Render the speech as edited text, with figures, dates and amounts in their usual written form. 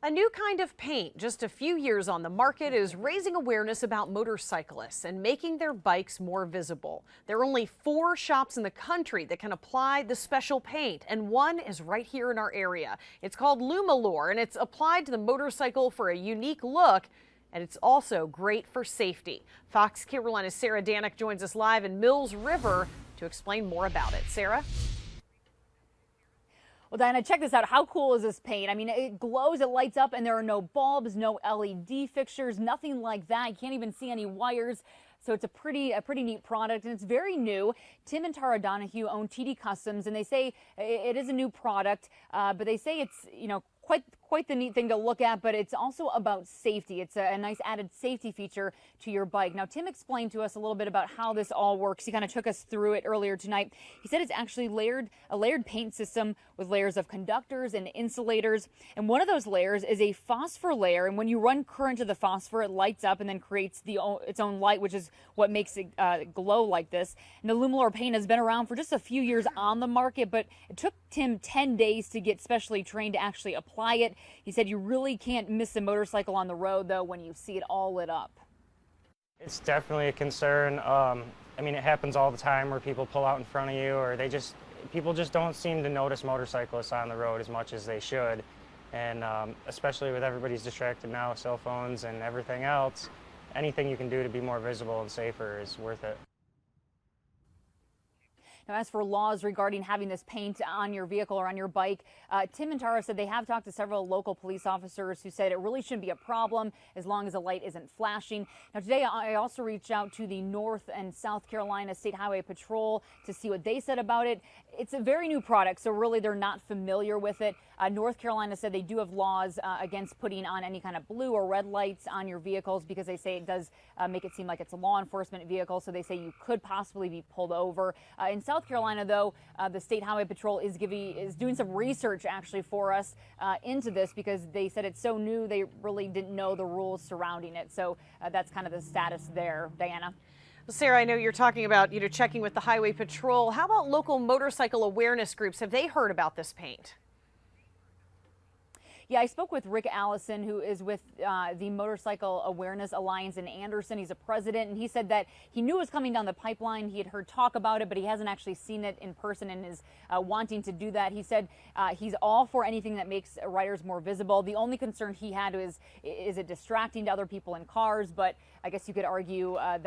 A new kind of paint, just a few years on the market, is raising awareness about motorcyclists and making their bikes more visible. There are only 4 shops in the country that can apply the special paint, and one is right here in our area. It's called Lumalure, and it's applied to the motorcycle for a unique look, and it's also great for safety. Fox Carolina's Sarah Danick joins us live in Mills River to explain more about it. Sarah? Well, Diana, check this out. How cool is this paint? I mean, it glows, it lights up, and there are no bulbs, no LED fixtures, nothing like that. You can't even see any wires. So it's a pretty neat product, and it's very new. Tim and Tara Donahue own TD Customs, and they say it is a new product, but they say it's, quite the neat thing to look at, but it's also about safety. It's a nice added safety feature to your bike. Now, Tim explained to us a little bit about how this all works. He kind of took us through it earlier tonight. He said it's actually a layered paint system with layers of conductors and insulators. And one of those layers is a phosphor layer. And when you run current to the phosphor, it lights up and then creates its own light, which is what makes it glow like this. And the Lumalure paint has been around for just a few years on the market, but it took Tim 10 days to get specially trained to actually apply it. He said you really can't miss a motorcycle on the road, though, when you see it all lit up. It's definitely a concern. I mean, it happens all the time where people pull out in front of you, or people just don't seem to notice motorcyclists on the road as much as they should. And especially with everybody's distracted now with cell phones and everything else, anything you can do to be more visible and safer is worth it. Now, as for laws regarding having this paint on your vehicle or on your bike, Tim and Tara said they have talked to several local police officers who said it really shouldn't be a problem as long as the light isn't flashing. Now, today I also reached out to the North and South Carolina State Highway Patrol to see what they said about it. It's a very new product, so really they're not familiar with it. North Carolina said they do have laws against putting on any kind of blue or red lights on your vehicles because they say it does make it seem like it's a law enforcement vehicle, so they say you could possibly be pulled over. In South Carolina, though, the State Highway Patrol is doing some research actually for us into this because they said it's so new they really didn't know the rules surrounding it. So that's kind of the status there. Diana? Well, Sarah, I know you're talking about checking with the Highway Patrol. How about local motorcycle awareness groups? Have they heard about this paint? Yeah, I spoke with Rick Allison, who is with the Motorcycle Awareness Alliance in Anderson. He's a president, and he said that he knew it was coming down the pipeline. He had heard talk about it, but he hasn't actually seen it in person and is wanting to do that. He said he's all for anything that makes riders more visible. The only concern he had is it distracting to other people in cars? But I guess you could argue that